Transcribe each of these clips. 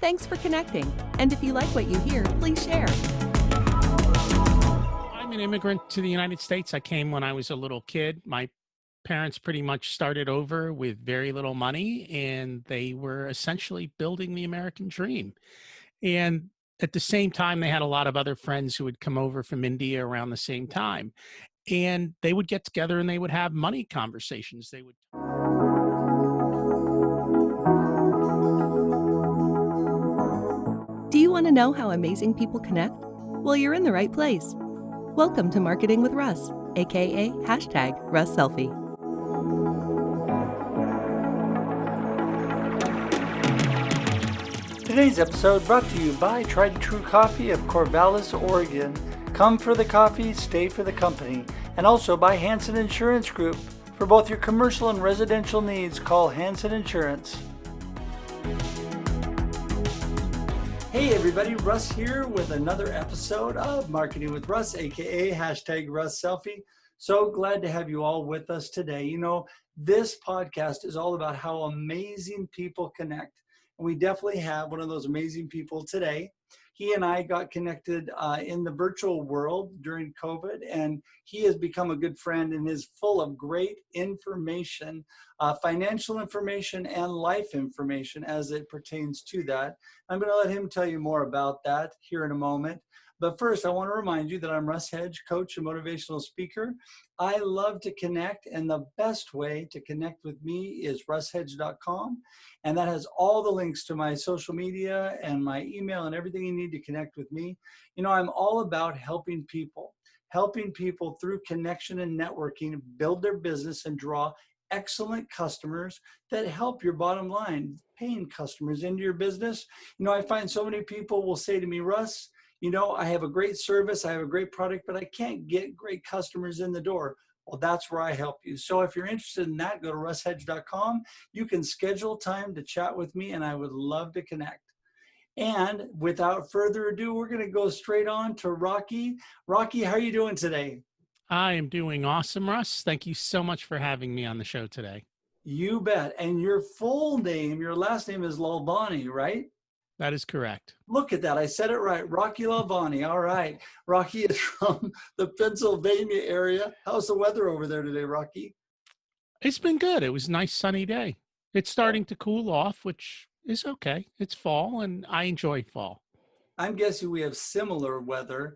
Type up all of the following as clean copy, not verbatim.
Thanks for connecting. And if you like what you hear, please share. I'm an immigrant to the United States. I came when I was a little kid. My parents pretty much started over with very little money, and they were essentially building the American dream. And at the same time, they had a lot of other friends who would come over from India around the same time. And they would get together and they would have money conversations. They would. Do you want to know how amazing people connect? Well, you're in the right place. Welcome to Marketing with Russ, aka #RussSelfie. Today's episode brought to you by Tried and True Coffee of Corvallis, Oregon. Come for the coffee, stay for the company. And also by Hanson Insurance Group. For both your commercial and residential needs, call Hanson Insurance. Hey everybody, Russ here with another episode of Marketing with Russ, aka #RussSelfie. So glad to have you all with us today. You know, this podcast is all about how amazing people connect. And we definitely have one of those amazing people today. He and I got connected in the virtual world during COVID, and he has become a good friend and is full of great information, financial information and life information as it pertains to that. I'm going to let him tell you more about that here in a moment. But first, I want to remind you that I'm Russ Hedge, coach and motivational speaker. I love to connect, and the best way to connect with me is russhedge.com. And that has all the links to my social media and my email and everything you need to connect with me. You know, I'm all about helping people through connection and networking, build their business and draw excellent customers that help your bottom line, paying customers into your business. You know, I find so many people will say to me, Russ, you know, I have a great service, I have a great product, but I can't get great customers in the door. Well, that's where I help you. So if you're interested in that, go to russhedge.com. You can schedule time to chat with me, and I would love to connect. And without further ado, we're going to go straight on to Rocky. Rocky, how are you doing today? I am doing awesome, Russ. Thank you so much for having me on the show today. You bet. And your full name, your last name is Lalvani, right? That is correct. Look at that. I said it right. Rocky Lalvani. All right. Rocky is from the Pennsylvania area. How's the weather over there today, Rocky? It's been good. It was a nice sunny day. It's starting to cool off, which is okay. It's fall, and I enjoy fall. I'm guessing we have similar weather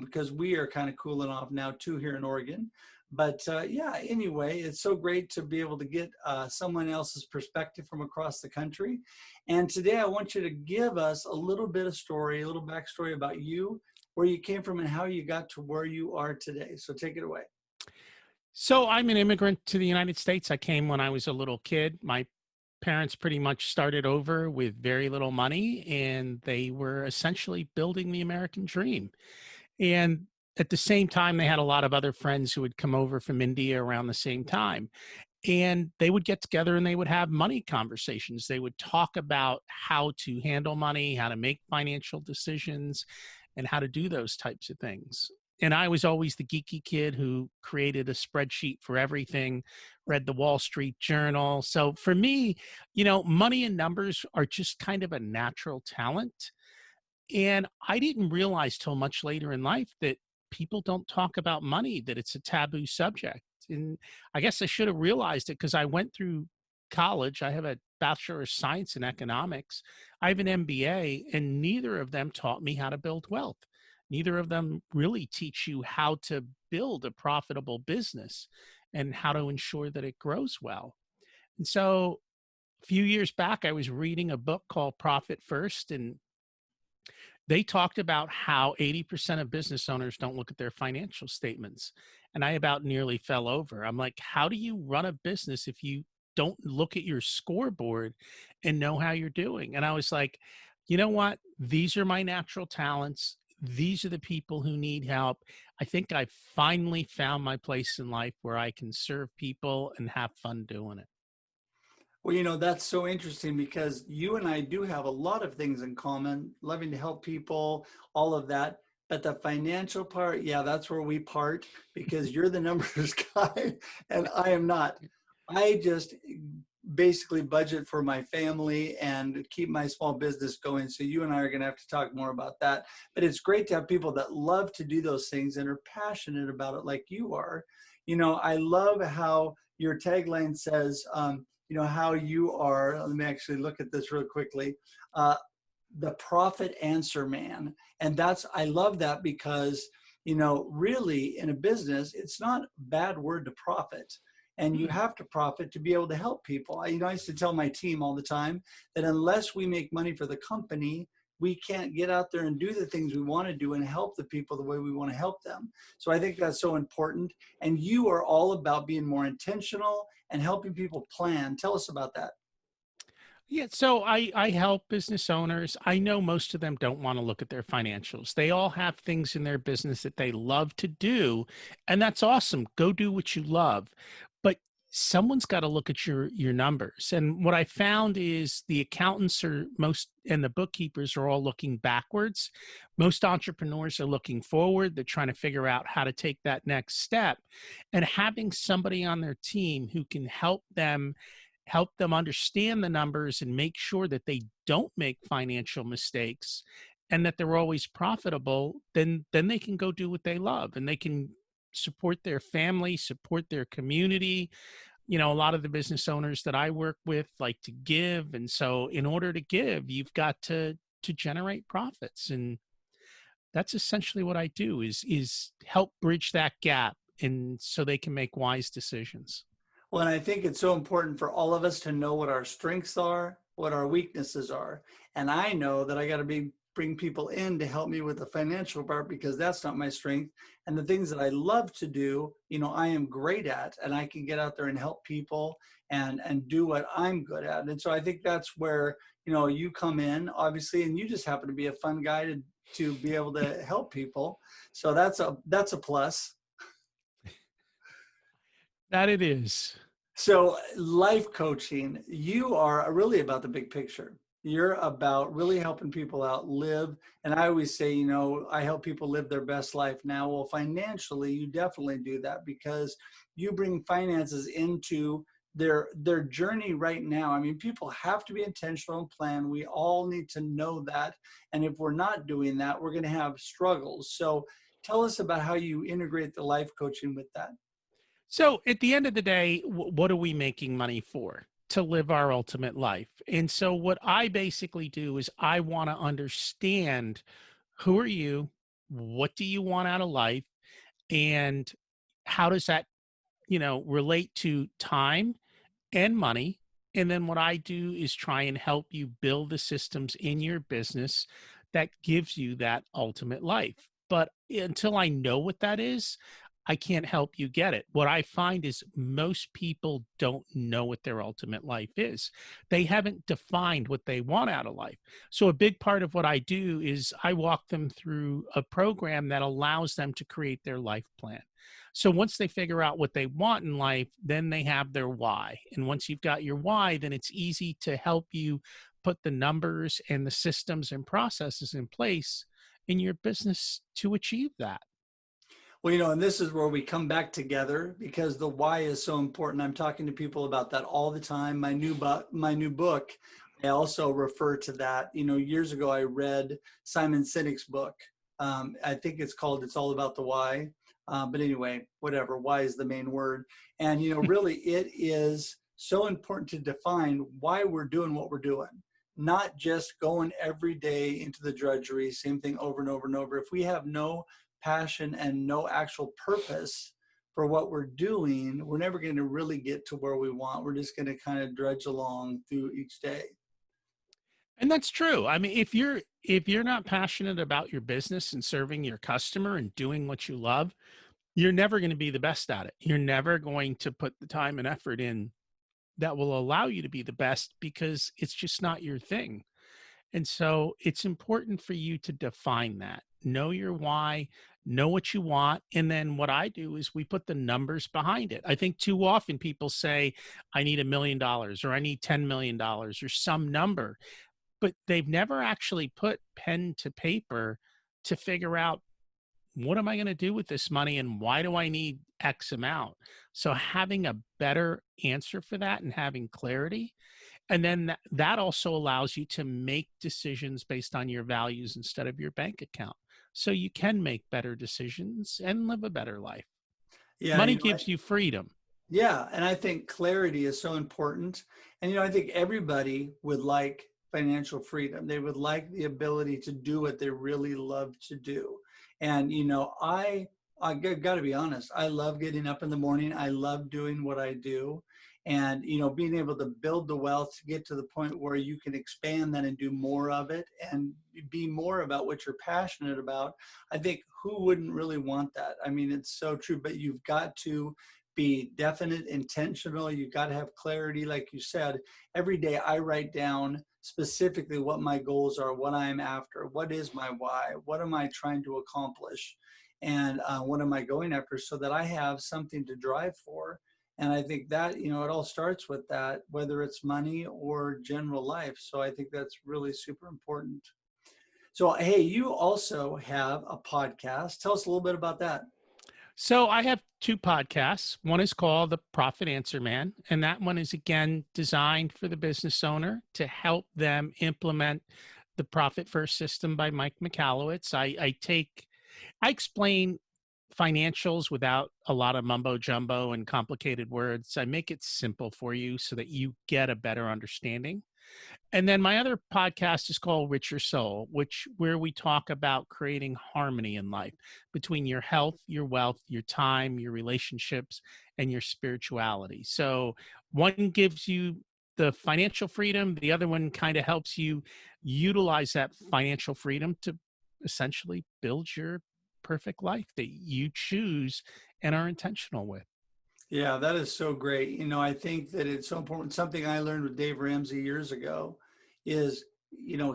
because we are kind of cooling off now too here in Oregon. But yeah, anyway, it's so great to be able to get someone else's perspective from across the country. And today I want you to give us a little bit of story, a little backstory about you, where you came from and how you got to where you are today. So take it away. So I'm an immigrant to the United States. I came when I was a little kid. My parents pretty much started over with very little money, and they were essentially building the American dream. And at the same time, they had a lot of other friends who would come over from India around the same time. And they would get together and they would have money conversations. They would talk about how to handle money, how to make financial decisions, and how to do those types of things. And I was always the geeky kid who created a spreadsheet for everything, read the Wall Street Journal. So for me, you know, money and numbers are just kind of a natural talent. And I didn't realize till much later in life that people don't talk about money, that it's a taboo subject. And I guess I should have realized it because I went through college. I have a Bachelor of Science in Economics. I have an MBA, and neither of them taught me how to build wealth. Neither of them really teach you how to build a profitable business and how to ensure that it grows well. And so a few years back, I was reading a book called Profit First, and they talked about how 80% of business owners don't look at their financial statements. And I about nearly fell over. I'm like, how do you run a business if you don't look at your scoreboard and know how you're doing? And I was like, you know what? These are my natural talents. These are the people who need help. I think I finally found my place in life where I can serve people and have fun doing it. Well, you know, that's so interesting because you and I do have a lot of things in common, loving to help people, all of that. But the financial part, yeah, that's where we part because you're the numbers guy and I am not. I just basically budget for my family and keep my small business going. So you and I are going to have to talk more about that. But it's great to have people that love to do those things and are passionate about it like you are. I love how your tagline says, how you are, let me actually look at this real quickly, the profit answer man. And I love that because, really in a business, it's not a bad word to profit. And you have to profit to be able to help people. I used to tell my team all the time that unless we make money for the company, we can't get out there and do the things we want to do and help the people the way we want to help them. So I think that's so important. And you are all about being more intentional and helping people plan. Tell us about that. Yeah, so I help business owners. I know most of them don't want to look at their financials. They all have things in their business that they love to do, and that's awesome. Go do what you love. But someone's got to look at your numbers. And what I found is the accountants are most and the bookkeepers are all looking backwards. Most entrepreneurs are looking forward. They're trying to figure out how to take that next step. And having somebody on their team who can help them understand the numbers and make sure that they don't make financial mistakes and that they're always profitable, then they can go do what they love and they can support their family, support their community. A lot of the business owners that I work with like to give, and so in order to give, you've got to generate profits, and that's essentially what I do is help bridge that gap and so they can make wise decisions. Well, and I think it's so important for all of us to know what our strengths are, what our weaknesses are. And I know that I got to bring people in to help me with the financial part because that's not my strength. And the things that I love to do, I am great at, and I can get out there and help people and do what I'm good at. And so I think that's where, you come in, obviously, and you just happen to be a fun guy to be able to help people. So that's a plus. That it is. So life coaching, you are really about the big picture. You're about really helping people out live. And I always say, I help people live their best life now. Well, financially, you definitely do that because you bring finances into their journey right now. I mean, people have to be intentional and plan. We all need to know that. And if we're not doing that, we're going to have struggles. So tell us about how you integrate the life coaching with that. So at the end of the day, what are we making money for? To live our ultimate life. And so what I basically do is I want to understand, who are you? What do you want out of life? And how does that, relate to time and money? And then what I do is try and help you build the systems in your business that gives you that ultimate life. But until I know what that is, I can't help you get it. What I find is most people don't know what their ultimate life is. They haven't defined what they want out of life. So a big part of what I do is I walk them through a program that allows them to create their life plan. So once they figure out what they want in life, then they have their why. And once you've got your why, then it's easy to help you put the numbers and the systems and processes in place in your business to achieve that. Well, and this is where we come back together because the why is so important. I'm talking to people about that all the time. My new book, I also refer to that. Years ago, I read Simon Sinek's book. I think it's called "It's All About the Why." But anyway, whatever. Why is the main word, and really, it is so important to define why we're doing what we're doing. Not just going every day into the drudgery, same thing over and over and over. If we have no passion and no actual purpose for what we're doing, we're never going to really get to where we want. We're just going to kind of drudge along through each day. And that's true. I mean, if you're not passionate about your business and serving your customer and doing what you love, you're never going to be the best at it. You're never going to put the time and effort in that will allow you to be the best because it's just not your thing. And so it's important for you to define that. Know your why, know what you want. And then what I do is we put the numbers behind it. I think too often people say, I need $1 million or I need $10 million or some number, but they've never actually put pen to paper to figure out what am I going to do with this money and why do I need X amount? So having a better answer for that and having clarity. And then that also allows you to make decisions based on your values instead of your bank account. So you can make better decisions and live a better life. Yeah, Money gives you freedom. yeah, and I think clarity is so important. And I think everybody would like financial freedom. They would like the ability to do what they really love to do. And I got to be honest, I love getting up in the morning. I love doing what I do. And being able to build the wealth to get to the point where you can expand that and do more of it and be more about what you're passionate about. I think who wouldn't really want that? I mean, it's so true, but you've got to be definite, intentional. You got to have clarity. Like you said, every day I write down specifically what my goals are, what I'm after, what is my why, what am I trying to accomplish, and what am I going after, so that I have something to drive for. And I think that, it all starts with that, whether it's money or general life. So I think that's really super important. So, hey, you also have a podcast. Tell us a little bit about that. So I have two podcasts. One is called The Profit Answer Man, and that one is again designed for the business owner to help them implement the Profit First system by Mike Michalowicz. I explain financials without a lot of mumbo jumbo and complicated words. I make it simple for you so that you get a better understanding. And then my other podcast is called Richer Soul, where we talk about creating harmony in life between your health, your wealth, your time, your relationships, and your spirituality. So one gives you the financial freedom, the other one kind of helps you utilize that financial freedom to essentially build your perfect life that you choose and are intentional with. Yeah, that is so great. I think that it's so important. Something I learned with Dave Ramsey years ago is,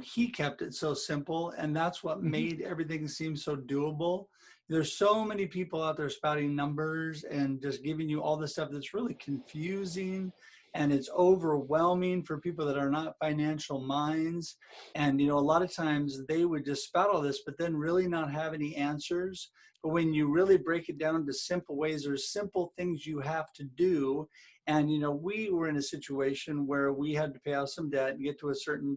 he kept it so simple, and that's what made everything seem so doable. There's so many people out there spouting numbers and just giving you all this stuff that's really confusing, and it's overwhelming for people that are not financial minds. And, a lot of times they would just spout all this, but then really not have any answers. But when you really break it down to simple ways, there's simple things you have to do. And, we were in a situation where we had to pay off some debt and get to a certain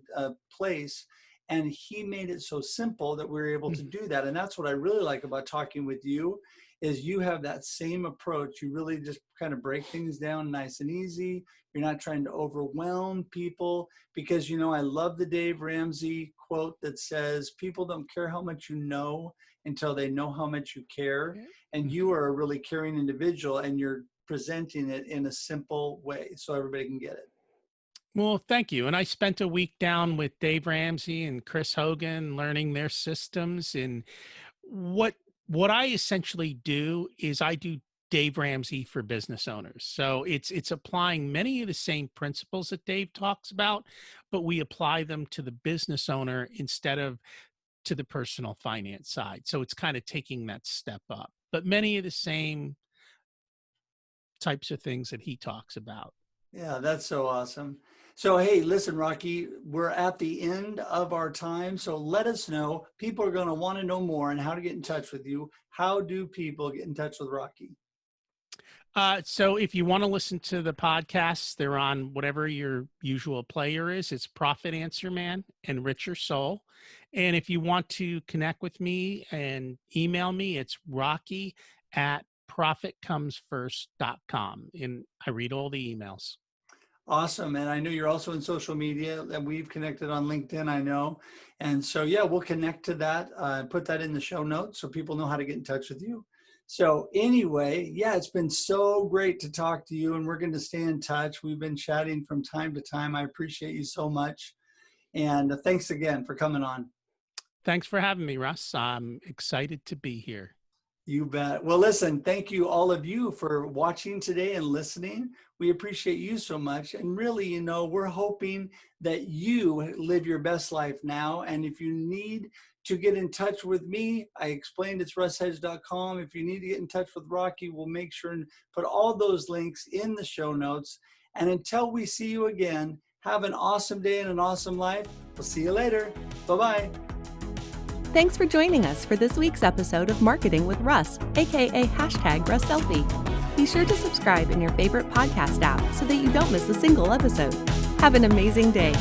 place. And he made it so simple that we were able to do that. And that's what I really like about talking with you, is you have that same approach. You really just kind of break things down nice and easy. You're not trying to overwhelm people, because, I love the Dave Ramsey quote that says, people don't care how much you know until they know how much you care. And you are a really caring individual, and you're presenting it in a simple way so everybody can get it. Well, thank you. And I spent a week down with Dave Ramsey and Chris Hogan learning their systems. And what I essentially do is I do Dave Ramsey for business owners. So it's applying many of the same principles that Dave talks about, but we apply them to the business owner instead of to the personal finance side. So it's kind of taking that step up, but many of the same types of things that he talks about. Yeah, that's so awesome. So, hey, listen, Rocky, we're at the end of our time. So let us know. People are going to want to know more and how to get in touch with you. How do people get in touch with Rocky? So if you want to listen to the podcasts, they're on whatever your usual player is. It's Profit Answer Man and Richer Soul. And if you want to connect with me and email me, it's rocky@profitcomesfirst.com. And I read all the emails. Awesome. And I know you're also in social media, and we've connected on LinkedIn, I know. And so, yeah, we'll connect to that, put that in the show notes so people know how to get in touch with you. So anyway, yeah, it's been so great to talk to you, and we're going to stay in touch. We've been chatting from time to time. I appreciate you so much. And thanks again for coming on. Thanks for having me, Russ. I'm excited to be here. You bet. Well, listen, thank you, all of you, for watching today and listening. We appreciate you so much. And really, we're hoping that you live your best life now. And if you need to get in touch with me, I explained it's russhedge.com. If you need to get in touch with Rocky, we'll make sure and put all those links in the show notes. And until we see you again, have an awesome day and an awesome life. We'll see you later. Bye-bye. Thanks for joining us for this week's episode of Marketing with Russ, aka #RussSelfie. Be sure to subscribe in your favorite podcast app so that you don't miss a single episode. Have an amazing day.